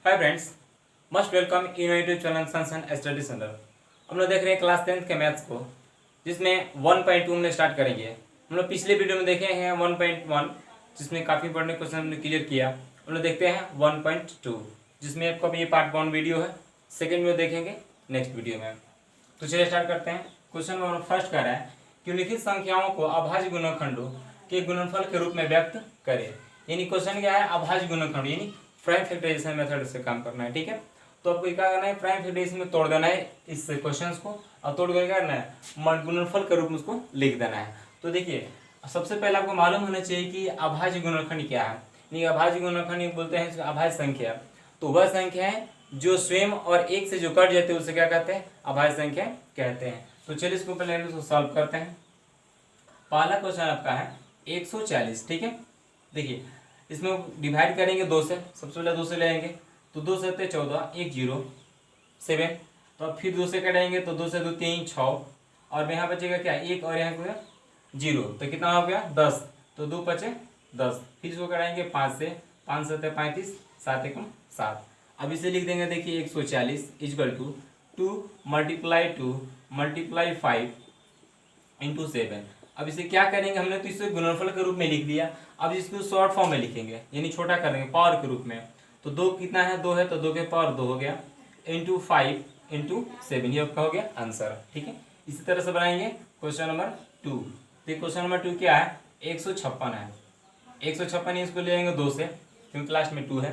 Hi friends, must welcome in YouTube channel सनसन study centre. हम लोग देख रहे हैं क्लास 10th के मैथ्स को, जिसमें 1.2 में स्टार्ट करेंगे। हम लोग पिछले वीडियो में देखे हैं 1.1, जिसमें काफ़ी बड़े क्वेश्चन हमने क्लियर किया। हम लोग देखते हैं 1.2, जिसमें आपको अभी ये पार्ट 1 वीडियो है। सेकेंड वीडियो देखेंगे नेक्स्ट वीडियो में। तो चलिए स्टार्ट करते हैं। क्वेश्चन नंबर फर्स्ट कह रहा है कि लिखित संख्याओं को अभाज्य गुणनखंडों के गुणनफल के रूप में व्यक्त करें। यानी क्वेश्चन क्या है, अभाज्य गुणनखंड यानी प्राइम फैक्टराइजेशन मेथड से काम करना है। ठीक है, तो आपको क्या करना है, प्राइम फैक्टराइजेशन में तोड़ देना है इस क्वेश्चंस को, और तोड़ कर क्या करना है, गुणनफल के रूप में उसको लिख देना है। तो देखिए, सबसे पहले आपको मालूम होना चाहिए कि अभाज्य गुणनखंड क्या है। यानी अभाज्य गुणनखंड बोलते हैं अभाज्य संख्या। तो वह संख्या है जो स्वयं और एक से जो कट जाते हैं उसे क्या कहते हैं, अभाज्य संख्या कहते हैं। तो चलिए इसको पहले इसको सॉल्व करते हैं। पहला क्वेश्चन आपका है 140। ठीक है, देखिए इसमें डिवाइड करेंगे 2 से। सबसे पहले 2 से लेंगे तो 2 से 14, 1 0 7। तो अब फिर 2 से कटाएंगे तो 2 से 2 3 6, और यहाँ बचेगा क्या, 1, और यहाँ क्या 0। तो कितना हो गया 10। तो 2 बचे 10। फिर इसको कटाएंगे 5 से, 5 7 35, 7 1 7। अब इसे लिख देंगे, देखिए 140 इक्वल टू 2 × 2 × 5 इंटू 7। अब इसे क्या करेंगे, हमने तो इसे गुणनफल के रूप में लिख दिया। अब इसको शॉर्ट फॉर्म में लिखेंगे, यानी छोटा कर देंगे पावर के रूप में। तो 2 कितना है, 2 है, तो 2 के पावर 2 हो गया, इंटू 5 इंटू 7, ये आपका हो गया आंसर। ठीक है, इसी तरह से बनाएंगे क्वेश्चन नंबर 2। तो क्वेश्चन नंबर 2 क्या है, 156 है। 156 इसको ले आएंगे 2 से, क्योंकि लास्ट में 2 है।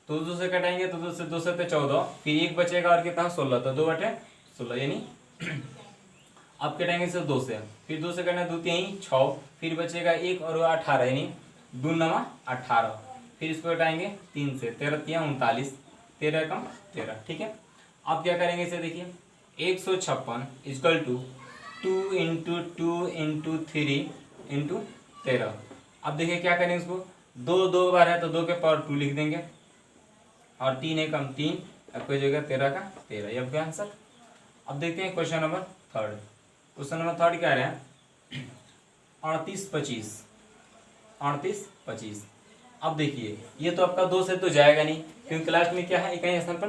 तो 2 से कटाएंगे तो 2 से 14, फिर 1 बचेगा और कितना 16, तो 2 बटे 16, यानी अब कटेंगे इसे 2 से, फिर 2 से करना 2 3 6, फिर बचेगा 1 और 18, यानी 2 9 18। फिर इसको हटाएंगे 3 से, 13 3 39, 13 कम 13। ठीक है, अब क्या करेंगे इसे, देखिए 156 इक्वल टू 2 × 2 × 3 × 13। अब देखिए क्या करेंगे, इसको 2 बार है तो 2 के पावर 2 लिख देंगे, और 3 है कम 3, आपको जो 13 का 13, ये आपका आंसर। अब देखते हैं question number third. Question number third क्या है, 38 25। अब देखिए ये तो आपका 2 से तो जाएगा नहीं, क्योंकि लास्ट में क्या है, एक स्थान पर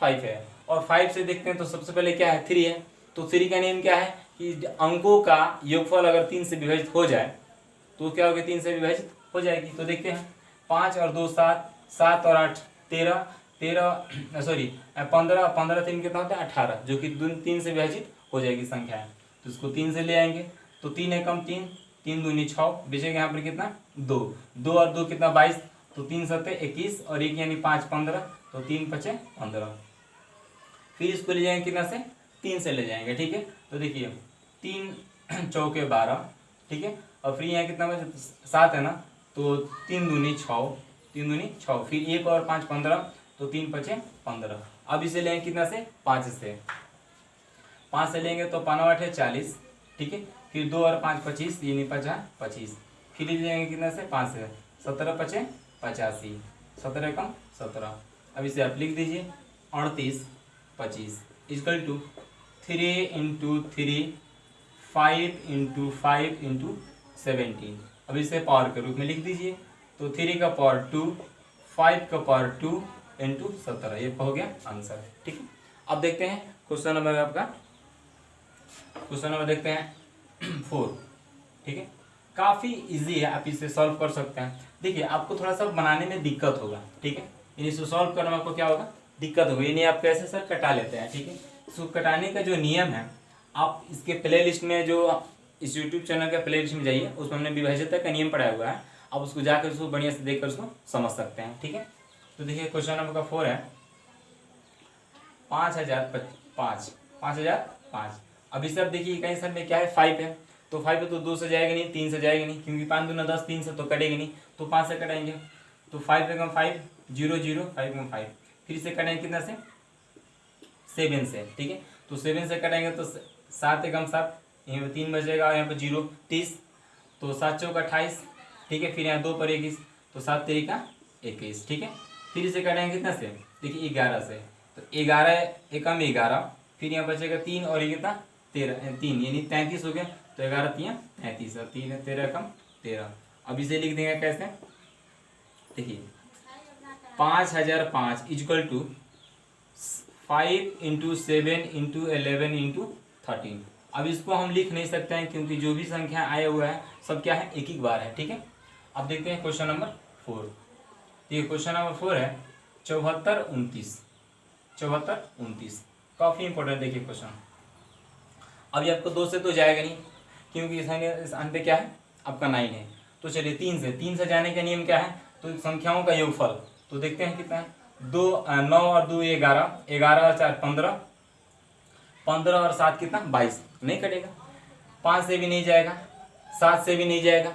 5 है, और 5 से देखते हैं तो सबसे पहले क्या है 3 है। तो 3 का नियम क्या है कि अंकों का योगफल अगर 3 से विभाजित हो जाए तो क्या होगा, 3 से विभाजित हो जाएगी। तो देखते हैं 5 और 2 7, 7 और 8 13, 15, 15 3 कितना होता है 18, जो कि 3 से विभाजित हो जाएगी संख्या है। तो इसको 3 से ले आएंगे तो 3 है कम 3, 3 दूनी 6, बचेगा यहाँ पर कितना 2, 2 और 2 कितना 22, तो 3 7 21, और 1 यानी 5 15, तो 3 5 15। फिर इसको ले जाएंगे कितना से, 3 से ले जाएंगे। ठीक है, तो देखिए 3 चौके 12। ठीक है, और फिर यहाँ कितना बचे 7 है ना, तो 3 दूनी 6, 3 दूनी 6, फिर 1 और 5 15, तो 3 5 15। अब इसे लेंगे कितना से, 5 से, 5 से लेंगे तो 5 8 है 40। ठीक है, फिर 2 और 5 25, यानी 50 25। फिर ले जाएंगे कितना से, 5 से, 17 5 85, 17 कम 17। अब इसे आप लिख दीजिए 38 25 इक्वल टू 3 × 3 5 × 5 × 17। अब इसे पावर के रूप में लिख दीजिए, तो 3 का पावर 2, 5 का पावर 2 × 17, ये हो गया आंसर। ठीक है, अब देखते हैं क्वेश्चन नंबर आपका, क्वेश्चन नंबर देखते हैं 4। ठीक है, काफ़ी इजी है, आप इसे सॉल्व कर सकते हैं। देखिए आपको थोड़ा सा बनाने में दिक्कत होगा। ठीक है, यानी इसे सॉल्व करने में आपको क्या होगा, दिक्कत होगी। यानी आप कैसे सर कटा लेते हैं। ठीक है, इसको कटाने का जो नियम है, आप इसके प्ले लिस्ट में, जो इस यूट्यूब चैनल का प्ले लिस्ट में जाइए, उसमें हमने विभाज्यता का नियम पढ़ाया हुआ है। आप उसको जाकर उसको बढ़िया से देख कर उसको समझ सकते हैं। ठीक है, तो देखिए क्वेश्चन नंबर 4 है 5005। अभी सर देखिए कहीं सर में क्या है 5 है, तो 5 है तो 2 से जाएगा नहीं, 3 से जाएगा नहीं, क्योंकि 5 दूना 10, 3 से तो कटेगा नहीं, तो 5 से कटाएंगे। तो 5 एकम 5 0 0, 5 एकम 5, फिर से कटाएंगे कितना से, 7 से। ठीक है, तो 7 से कटाएंगे तो 7 एकम 7, यहाँ पर 3 बचेगा, यहाँ पर 0 30, तो 7 चौक 28। ठीक है, फिर यहाँ 2 पर 21, तो 7 3 का 21। ठीक है, फिर इसे कटाएंगे कितना से, देखिए 11 से, तो 11 एकम 11, फिर यहाँ बचेगा 3 और ये कितना 3, यानी 33 हो गया। तो 11 3 33, और 3 13 कम 13। अब इसे लिख देंगे कैसे, देखिए 5005 equal to 5 into 7 into 11 into 13। अब इसको हम लिख नहीं सकते हैं क्योंकि जो भी संख्या आया हुआ है सब क्या है, एक एक बार है। ठीक है, अब देखते हैं क्वेश्चन नंबर 4। ये क्वेश्चन नंबर 4 है 7429। काफ़ी इंपॉर्टेंट देखिए क्वेश्चन। अभी आपको 2 से तो जाएगा नहीं क्योंकि इस अंत पे क्या है आपका 9 है। तो चलिए 3 से जाने का नियम क्या है, तो संख्याओं का योगफल। तो देखते हैं कितना है, 9 और 2 11, 11 और 4 15, 15 और 7 कितना 22, नहीं कटेगा। 5 से भी नहीं जाएगा, 7 से भी नहीं जाएगा।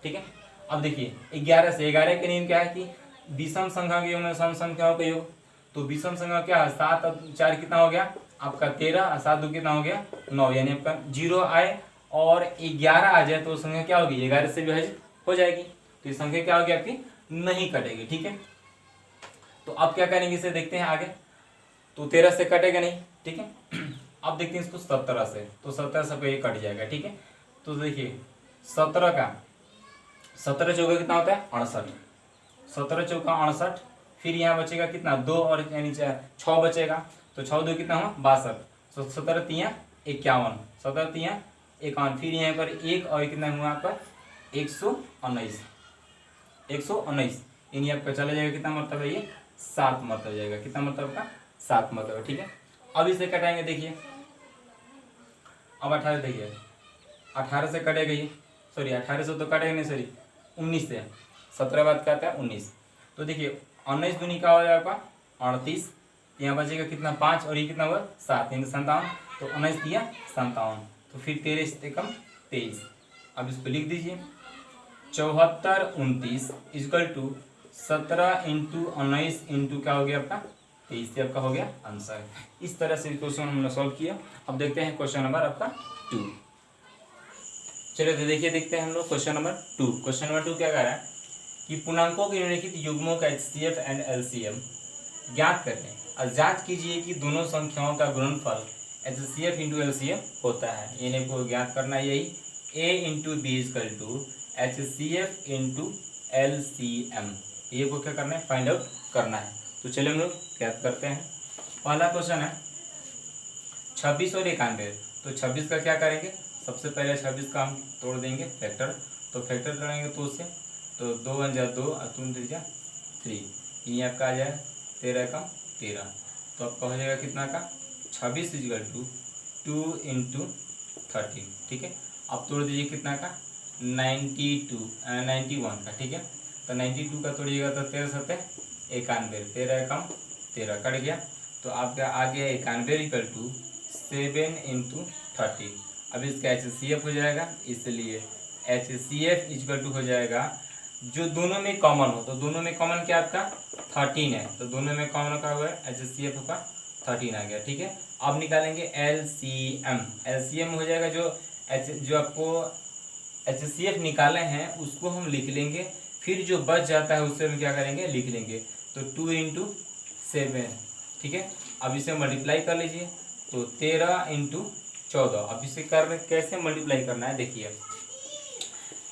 ठीक है, अब देखिए 11 से, 11 के नियम क्या है कि विषम संख्या के योग में सम संख्याओं का योग। तो विषम संख्या क्या है, 7 और 4 कितना हो गया आपका 13 और 7 2 कितना हो गया 9, यानी आपका 0 आए और 11 आ जाए तो संख्या क्या होगी 11 से विभाजित हो जाएगी। तो ये संख्या क्या होगी आपकी नहीं कटेगी। ठीक है, तो अब क्या करेंगे इसे देखते हैं आगे। तो 13 से कटेगा नहीं। ठीक है, अब देखते हैं इसको 17 से, तो 17 से ये कट जाएगा। ठीक है, तो देखिए 17 का 17 चौका कितना होता है 68, 17 चौका 68। फिर यहाँ बचेगा कितना 2 और यानी 6 बचेगा, तो 6 2 कितना हुआ 62। तो 17 3 51, 17 3 51। फिर यहाँ पर 1 और कितना हुआ आपका 119, 119 यानी आपका चला जाएगा कितना मतलब है ये 7 मतलब जाएगा। कितना मतलब का 7 मतलब। ठीक है, अब इसे कटाएंगे देखिए। अब 18 देखिए, 18 से कटेगा ये, सॉरी 18 से तो कटेगा नहीं, सॉरी 19 से। 17 बाद क्या आता है 19। तो देखिए 19 दूनी का हो जाएगा 38, यहाँ बचेगा कितना 5 और ये कितना हुआ 7 यानी 57। तो 19 दिया 57, तो फिर 13 से कम 23। अब इसको लिख दीजिए 7429 इजकल टू 17 इंटू 19 इंटू क्या हो गया आपका 23 से आपका हो गया आंसर। इस तरह से क्वेश्चन हमने सॉल्व किया। अब देखते हैं क्वेश्चन नंबर आपका 2। चलिए तो देखिए देखते हैं हम लोग क्वेश्चन नंबर 2। क्वेश्चन नंबर 2 क्या कह रहा है कि पूर्णांकों के निम्नलिखित युग्मों का HCF एंड LCM ज्ञात करें और जांच कीजिए कि दोनों संख्याओं का गुणनफल HCF इंटू LCM होता है। इन्हें को ज्ञात करना है, यही A into B equal to HCF into LCM। ये को क्या करना है फाइंड आउट करना है। तो चलिए हम लोग ज्ञात करते हैं। पहला क्वेश्चन है 26 और 91। तो 26 का क्या करेंगे, सबसे पहले 26 का हम तोड़ देंगे फैक्टर। तो फैक्टर करेंगे तो उससे तो 2 1 जा 2 और 2 जा 3, ये आपका आ जाए 13 का 13। तो आपका हो जाएगा कितना का 26 इजकल टू 2 इंटू 13। ठीक है, अब तोड़ दीजिए कितना का 91 का। ठीक है, तो 92 का तोड़िएगा तो 13 7 91, 13 कम 13 कट गया। तो आपका आ गया 91 इक्वल टू 7 इंटू 13। अब इसका HCF हो जाएगा, इसलिए HCF इक्वल टू हो जाएगा जो दोनों में कॉमन हो। तो दोनों में कॉमन क्या आपका 13 है, तो दोनों में कॉमन का हुआ है HCF का 13 आ गया। ठीक है, अब निकालेंगे LCM। LCM हो जाएगा जो आपको HCF निकाले हैं उसको हम लिख लेंगे, फिर जो बच जाता है उससे हम क्या करेंगे लिख लेंगे। तो 2 इंटू 7। ठीक है, अब इसे मल्टीप्लाई कर लीजिए तो 13 इंटू 14। अब इसे कैसे मल्टीप्लाई करना है देखिए,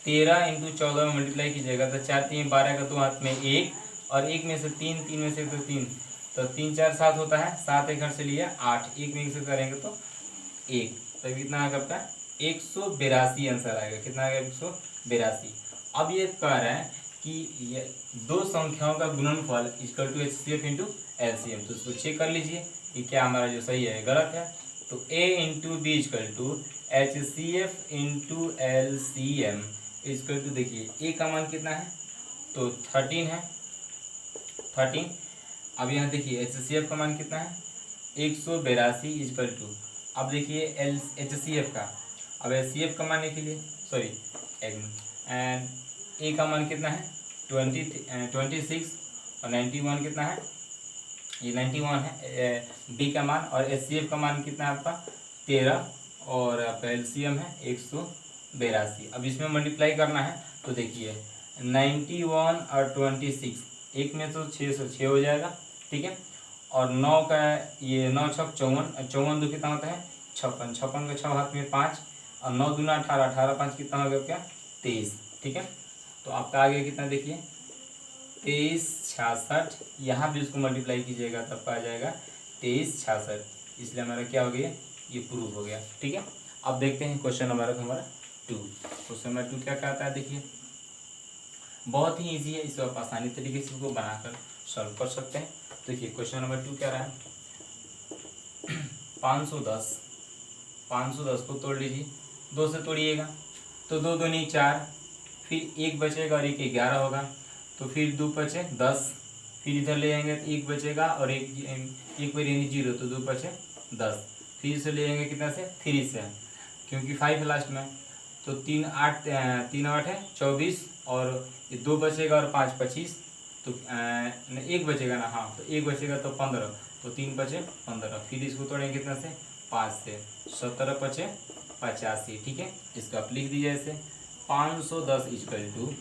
13 इंटू 14 में मल्टीप्लाई कीजिएगा तो 4 3 12 का 2 हाथ में 1 और 1 में से 3 3 में से तो 3, तो 3 4 7 होता है, 7 एक घर से लिया 8, 1 में से करेंगे तो 1, तो कितना आएगा आपका 182 आंसर आएगा। कितना आएगा 182। अब ये कह रहा है कि ये दो संख्याओं का गुणनफल equal to HCF into LCM। तो इसको चेक कर लीजिए कि क्या हमारा जो सही है गलत है। तो A into B equal to HCF into LCM equal to, देखिए A का मान कितना है तो 13 है, 13। अब यहाँ देखिए HCF का मान कितना है 182 इक्वल टू, अब देखिए HCF का, अब HCF का मान के लिए सॉरी एंड A का मान कितना है 26 और 91 कितना है, ये 91 है B का मान, और HCF का मान कितना है आपका 13 और आपका LCM है 182। अब इसमें मल्टीप्लाई करना है तो देखिए 91 और 26, एक में तो 606 हो जाएगा। ठीक है, और 9 का ये 9 छक 54, 54 दो कितना होता है 56, 56 का 6 हाथ में 5 और 9 दूना 18, 18 5 कितना हो गया क्या 23। ठीक है, तो आपका आ गया कितना देखिए 2366, यहाँ भी उसको मल्टीप्लाई कीजिएगा तब आ जाएगा 2366, इसलिए हमारा क्या हो गया, ये प्रूव हो गया। ठीक है, अब देखते हैं क्वेश्चन नंबर हमारा 2। क्वेश्चन नंबर 2 क्या कहता है, देखिए बहुत ही ईजी है, इसको आप आसानी तरीके से इसको बनाकर सॉल्व कर सकते हैं। देखिए क्वेश्चन नंबर 2 क्या रहा है, 510 को तोड़ लीजिए, 2 से तोड़िएगा तो 2 दूनी 4, फिर 1 बचेगा और 1 11 होगा, तो फिर 2 बचे 10, फिर इधर ले जाएंगे तो 1 बचेगा और एक पर यानी 0, तो 2 बचे 10, फिर से ले जाएंगे कितना से 3 से, क्योंकि 5 है लास्ट में, तो 3 8 है 24, और ये 2 बचेगा और 5 25, तो 1 बचेगा ना, हाँ तो 1 बचेगा तो 15, तो 3 बचे 15, फिर इसको तोड़ेंगे कितना से 5 से, 17 बचे 85। ठीक है, इसको आप लिख दीजिए ऐसे 510 equal to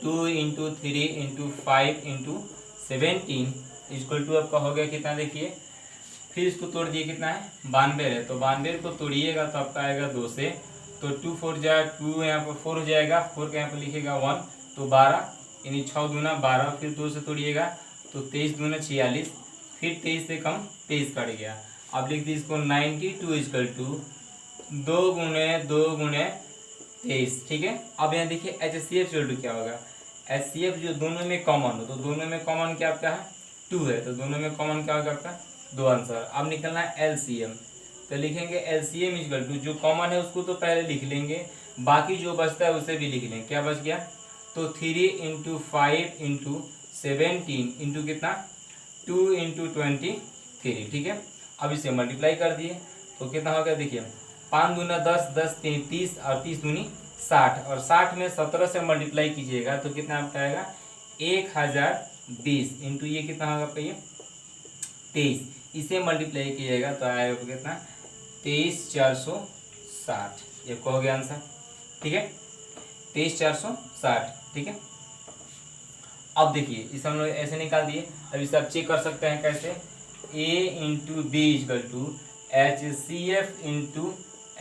2 into 3 into 5 into 17 equal to आपका हो गया कितना, देखिए फिर इसको तोड़ दिए कितना है 92 है, तो 92 को तोड़िएगा तो आपका आएगा 2 से, तो 2 4 जा 2, यहाँ पर 4 हो जाएगा, 4 के यहाँ पर लिखेगा 1, तो 12 यानी 6 दूना 12, फिर 2 से तोड़िएगा तो 23 दूना 46, फिर 23 से कम 23 कट गया। अब लिख दीजिए इसको 92 इक्वल टू 2 गुणे 2 गुणे 23। ठीक है, अब यहाँ देखिए HCF इक्वल टू क्या होगा, HCF जो दोनों में कॉमन हो, तो दोनों में कॉमन क्या आपका है 2 है, तो दोनों में कॉमन क्या होगा आपका 2 आंसर। अब निकलना है LCM, तो लिखेंगे LCM इक्वल टू, जो कॉमन है उसको तो पहले लिख लेंगे, बाकी जो बचता है उसे भी लिख लेंगे। क्या बच गया, तो 3 इंटू 5 इंटू 17 इंटू कितना 2 इंटू 23। ठीक है, अब इसे मल्टीप्लाई कर दिए तो कितना हो गया, देखिए 5 दूना 10, 10 3 30, और 30 दूनी 60, और 60 में 17 से मल्टीप्लाई कीजिएगा तो कितना आपका आएगा 1020 इंटू ये कितना होगा आपका ये 23, इसे मल्टीप्लाई कीजिएगा तो आएगा कितना 23460, ये को हो गया आंसर। ठीक है, 23460। ठीक है, अब देखिए इसे हम लोग ऐसे निकाल दिए, अब इसे आप चेक कर सकते हैं कैसे, A into B equal to HCF into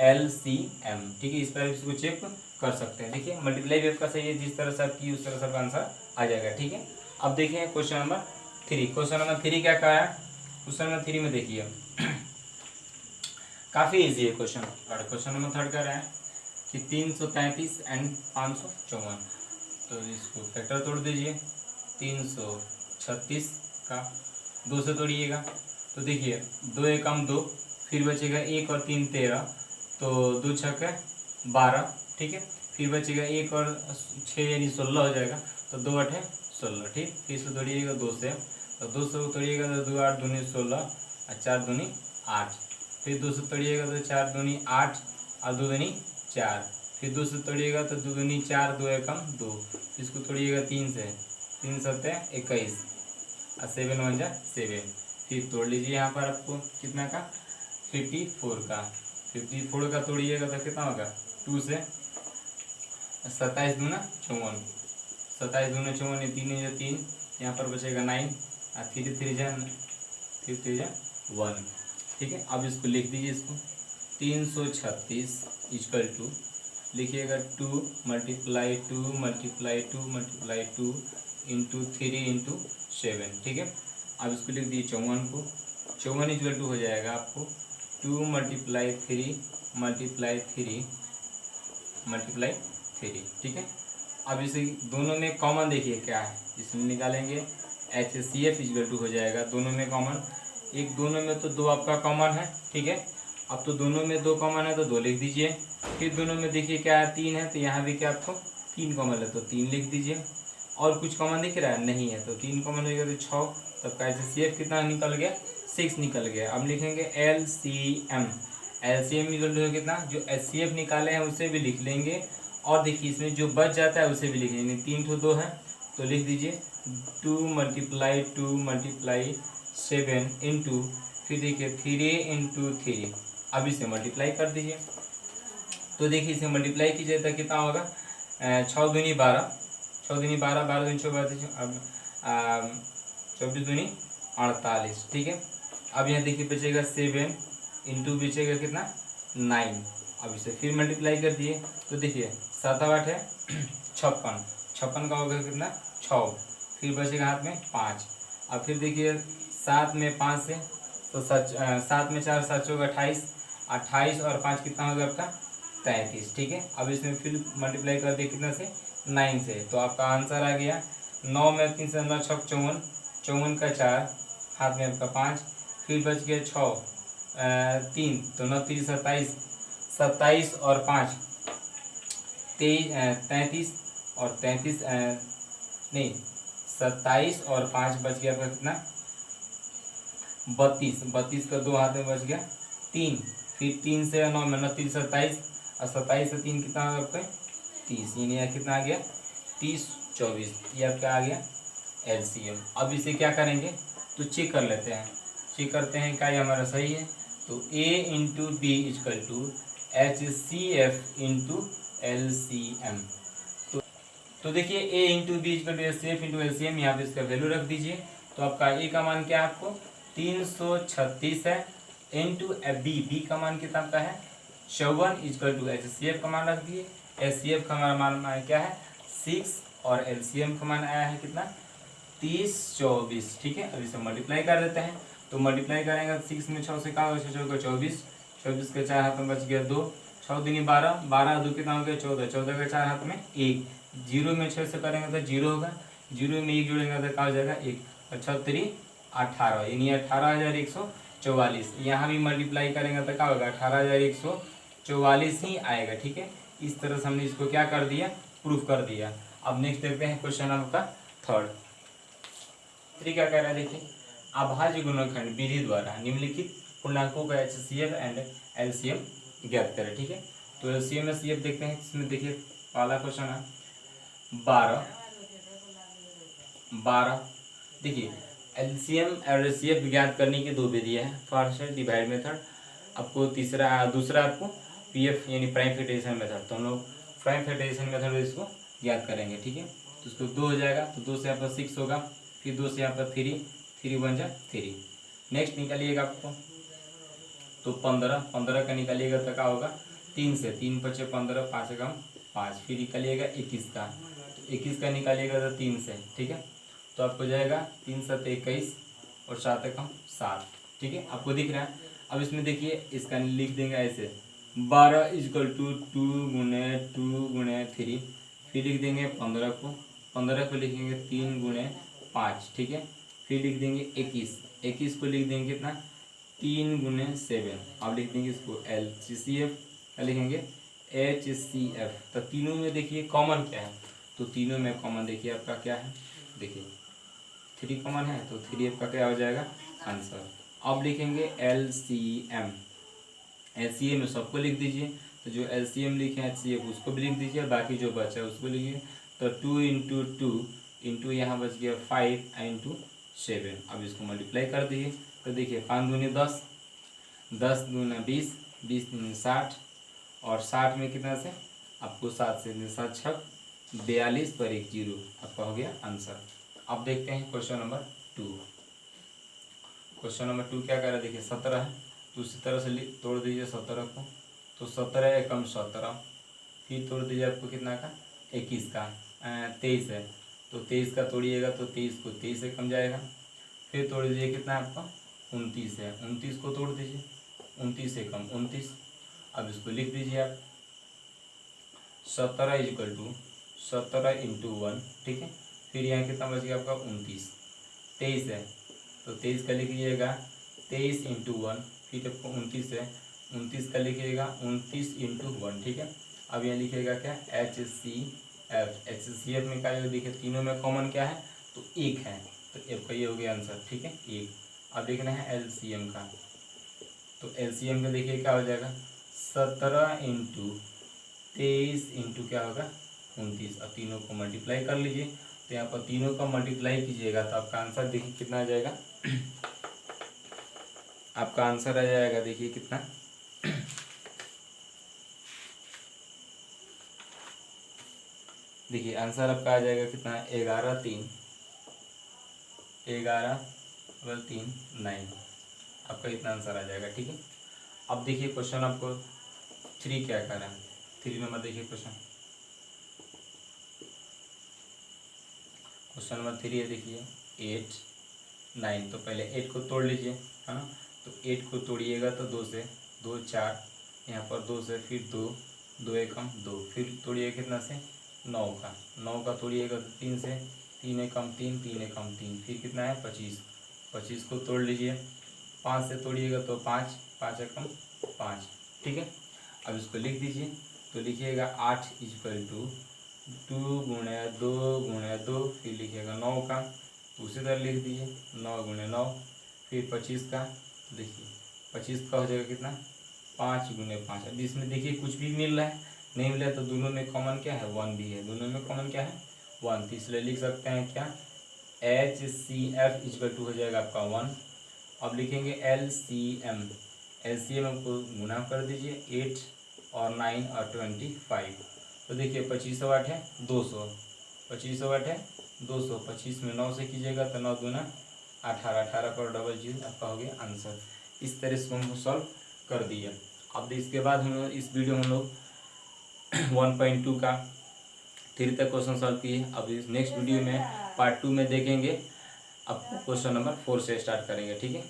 LCM। ठीक है, इस पर इसको चेक कर सकते हैं। देखिए मल्टीप्लाई भी आपका सही है, जिस तरह से आप की उस तरह से आपका आंसर आ जाएगा। ठीक है, अब देखिए क्वेश्चन नंबर 3। क्वेश्चन नंबर 3 क्या कहा है, क्वेश्चन नंबर 3 में देखिए काफ़ी इजी है क्वेश्चन। और क्वेश्चन नंबर 3 कह रहा है कि 333 एंड 554, तो इसको फैक्टर तोड़ दीजिए, 336 का 2 से तोड़िएगा तो देखिए 2 एकम 2, फिर बचेगा 1 और 3 13, तो 2 छक्के 12। ठीक है, फिर बचेगा 1 और 6 यानी 16 हो जाएगा, तो 2 8 16। ठीक, फिर से तोड़िएगा 2 से, तो 2 से तोड़िएगा तो 2 8 दूनी 16 और 4 दूनी 8, फिर 2 से तोड़िएगा तो 4 दूनी 8 और 2 दूनी 4, फिर 2 से तोड़िएगा तो 2 दूनी 4, 2 एकम 2, इसको तोड़िएगा 3 से, 3 7 21 और 7 1 जा 7, फिर तोड़ लीजिए यहाँ पर आपको कितना का 54 का, 54 का तोड़िएगा तो कितना होगा 2 से 27 दूना 54, 27 दूना 54, 3 जा 3, यहाँ पर बचेगा 9 और 3 3 जा 1। ठीक है, अब इसको लिख दीजिए, इसको 336 इक्वल टू लिखिएगा 2 multiply 2 multiply 2 multiply 2 into 3 into 7। ठीक है, अब इसको लिख दीजिए 54 को, 54 इक्वल टू हो जाएगा आपको 2 मल्टीप्लाई 3 मल्टीप्लाई 3 मल्टीप्लाई 3। ठीक है, अब इसे दोनों में कॉमन देखिए क्या है, इसमें निकालेंगे HCF इक्वल टू हो जाएगा दोनों में कॉमन, एक दोनों में तो 2 आपका कॉमन है। ठीक है, अब तो दोनों में 2 कॉमन है तो 2 लिख दीजिए, फिर दोनों में देखिए क्या है 3 है, तो यहाँ भी क्या आपको 3 कॉमन है तो 3 लिख दीजिए, और कुछ कॉमन दिख रहा है नहीं है, तो 3 कॉमन हो गया तो 6, तब का HCF कितना निकल गया 6 निकल गया। अब लिखेंगे LCM, LCM निकल रहा है कितना, जो HCF निकाले हैं उसे भी लिख लेंगे, और देखिए इसमें जो बच जाता है उसे भी लिख लेंगे, 3 तो 2 है तो लिख दीजिए 2 मल्टीप्लाई 2 मल्टीप्लाई 7 इंटू, फिर देखिए 3 इंटू 3, अब इसे मल्टीप्लाई कर दीजिए, तो देखिए इसे मल्टीप्लाई कीजिए तो कितना होगा 6 दूनी 12, 6 दूनी 12, 12 दूनी 24, अब 24 दूनी 48। ठीक है, अब यहाँ देखिए बचेगा 7 इंटू बचेगा कितना 9, अब इसे फिर मल्टीप्लाई कर दिए तो देखिए 7 8 है 56, 56 का होगा कितना 6, फिर बचेगा हाथ में 5। अब फिर देखिए 7 में 5 से, तो 7 में 4 7 चौक 28, 28 और 5 कितना होगा आपका 33, ठीक है। अब इसमें फिर मल्टीप्लाई कर दिए कितना से 9 से, तो आपका आंसर आ गया 9 में 3 से 9 6 54, 54 का 4, हाथ में आपका 5, फिर बच गया 6 3, तो 9 3 27, 27 और 5 33, और 33 नहीं 27 और 5 बच गया आपका कितना 32, 32 का 2 हाथ में बच गया 3, फिर 3 से 9 में 9 3 27, और 27 से 3 कितना होगा आपका 30, यानी यहाँ कितना आ गया 30 24, ये आपका आ गया एलसीएम। अब इसे क्या करेंगे तो चेक कर लेते हैं, चेक करते हैं क्या ये हमारा सही है। तो a into B equal to H C F into L C M. तो देखिए a into B equal to H C F into L C M, यहाँ पे इसका वैल्यू रख दीजिए। तो आपका a का मान क्या है आपको 336 है, इंटू बी का मान कितना आपका है 54 equal to H C F का मान रख दिए। एच सी एफ का हमारा मान क्या है 6, और एल सी एम का मान आया है कितना 30 24, ठीक है। अब इसे मल्टीप्लाई कर देते हैं, तो मल्टीप्लाई करेंगे 6 में 6 से कहा 6 का 24, 24 के 4 हाथ में बच गया 2, 6 दूनी 12, 12 2 कितना हो गया 14, 14 के 4 हाथ में 1, 0 में 6 से करेंगे तो 0 होगा, 0 में 1 जोड़ेंगे तो क्या हो जाएगा 1, और 6 3 18, यानी 18,144। यहाँ भी मल्टीप्लाई करेंगे तो क्या होगा 18,144 ही आएगा, ठीक है। इस तरह से हमने इसको क्या कर दिया प्रूफ कर दिया। अब नेक्स्ट देखते हैं क्वेश्चन आपका थर्ड। क्या कह रहा है देखिए, अभाज्य गुणनखंड विधि द्वारा निम्नलिखित पूर्णांकों का एचसीएफ एंड एलसीएम ज्ञात करें, ठीक है। तो एलसीएम एचसीएफ देखते हैं, इसमें देखिए पहला क्वेश्चन है 12 12। देखिए एलसीएम और एचसीएफ ज्ञात करने की दो विधियां हैं, फर्स्ट है डिवाइड मेथड, आपको दूसरा आपको पीएफ यानी प्राइम फैक्टराइजेशन मेथड। तो हम लोग प्राइम फैक्टराइजेशन मेथड में इसको ज्ञात करेंगे, ठीक है। तो इसको 2 हो जाएगा, तो 2 से यहाँ पर 6 होगा, फिर 2 से यहाँ पर 3, 3 बन जा 3। नेक्स्ट निकालिएगा आपको, तो 15, 15 का निकालिएगा तो क्या होगा 3 से 3 बचे 15, 5 कम 5, फिर निकालिएगा 21 का, तो 21 का निकालिएगा तो 3 से, ठीक है। तो आपको जाएगा 3 7 21 और 7 कम 7, ठीक है, आपको दिख रहा है। अब इसमें देखिए इसका लिख देंगे ऐसे 12 इजकल टू 2 गुणे 2 गुणे 3, फिर लिख देंगे 15 को, 15 को लिखेंगे 3 गुणे 5, ठीक है। फिर लिख देंगे 21, 21 को लिख देंगे कितना 3 गुणे 7। अब लिख देंगे इसको एल सी एफ, क्या लिखेंगे एच सी एफ। तो तीनों में देखिए कॉमन क्या है, तो तीनों में कॉमन देखिए आपका क्या है, देखिए 3 कॉमन है, तो 3 आपका क्या हो जाएगा आंसर। अब लिखेंगे L C M, L C M में सबको लिख दीजिए, तो जो एल सी एम लिखे एच सी एफ उसको भी लिख दीजिए, बाकी जो बचा है उसको लिखिए। तो 2 इंटू 2 इंटू यहाँ बच गया 5 इंटू 7। अब इसको मल्टीप्लाई कर दीजिए, तो देखिए 5 दूनी 10, 10 दूना 20, 20 दूनी 60, और 60 में कितना से आपको 7 से 7 छक 42 पर 1 0, आपका हो गया आंसर। अब देखते हैं क्वेश्चन नंबर 2। क्वेश्चन नंबर 2 क्या कर रहा है देखिए 17 है, तो उसी तरह से तोड़ दीजिए 17 को, तो 17 एकम 17, फिर तोड़ दीजिए आपको कितना का 21 का 23 है, तो 23 का तोड़िएगा तो 23 को 23 से कम जाएगा, फिर तोड़ दीजिए कितना आपका 29 है, 29 को तोड़ दीजिए 29 से कम 29। अब इसको लिख दीजिए आप 17 इजकल टू 17 इंटू 1, ठीक है। फिर यहाँ कितना बच गया आपका 29, 23 है, तो 23 का लिखिएगा 23 इंटू 1, फिर आपको 29 है, 29 का लिखिएगा 29 इंटू 1, ठीक है। अब यहाँ लिखिएगा क्या H C F, H C F में क्या देखिए तीनों में कॉमन क्या है तो 1 है, तो एफ का ये हो गया आंसर, ठीक है 1। अब देखना है एल सी एम का, तो एल सी एम का देखिए क्या हो जाएगा 17 इंटू 23 इंटू क्या होगा 29, अब तीनों को मल्टीप्लाई कर लीजिए, तो यहाँ पर तीनों का मल्टीप्लाई कीजिएगा तो आपका आंसर देखिए कितना आ जाएगा आपका आंसर आ जाएगा देखिए कितना देखिए आंसर आपका आ जाएगा कितना 11 3 3 9, आपका इतना आंसर आ जाएगा, ठीक है। अब देखिए क्वेश्चन आपको 3 क्या कर रहा है, 3 नंबर देखिए क्वेश्चन नंबर 3 है, देखिए 8 9। तो पहले 8 को तोड़ लीजिए, है ना। तो 8 को तोड़िएगा तो 2 से, 2 4, यहाँ पर 2 से, फिर 2, 2 एकम 2, फिर तोड़िएगा कितना से, 9 का, 9 का तोड़िएगा तो 3 से, 3 एकम 3, 3 एकम 3, फिर कितना है 25, 25 को तोड़ लीजिए, 5 से तोड़िएगा तो 5, 5 एकम 5, ठीक है। अब इसको लिख दीजिए, तो लिखिएगा 8 इक्वल टू 2 गुणे 2 गुणे 2, फिर लिखिएगा 9 का, तो उसी तरह लिख दीजिए 9 गुणे 9, फिर 25 का, देखिए 25 का हो जाएगा कितना, 5 गुणे 5। अभी इसमें देखिए कुछ भी मिल रहा है, नहीं मिला तो दोनों में कॉमन क्या है, 1 भी है, दोनों में कॉमन क्या है 1, तो इसलिए लिख सकते हैं क्या, HCF इक्वल टू हो जाएगा आपका 1। अब लिखेंगे LCM, LCM को गुना कर दीजिए, 8 और 9 और 25, तो देखिए 25 वाट है 200, 25 वाट है 200, 25 में 9 से कीजिएगा तो 9 दूना 18, 18 पर डबल 0, आपका हो गया आंसर। इस तरह से हम सॉल्व कर दिए। अब इसके बाद हम लोग इस वीडियो में हम लोग 1.2 का 3 तक क्वेश्चन सॉल्व किए। अब इस नेक्स्ट वीडियो में पार्ट 2 में देखेंगे, अब क्वेश्चन नंबर 4 से स्टार्ट करेंगे, ठीक है।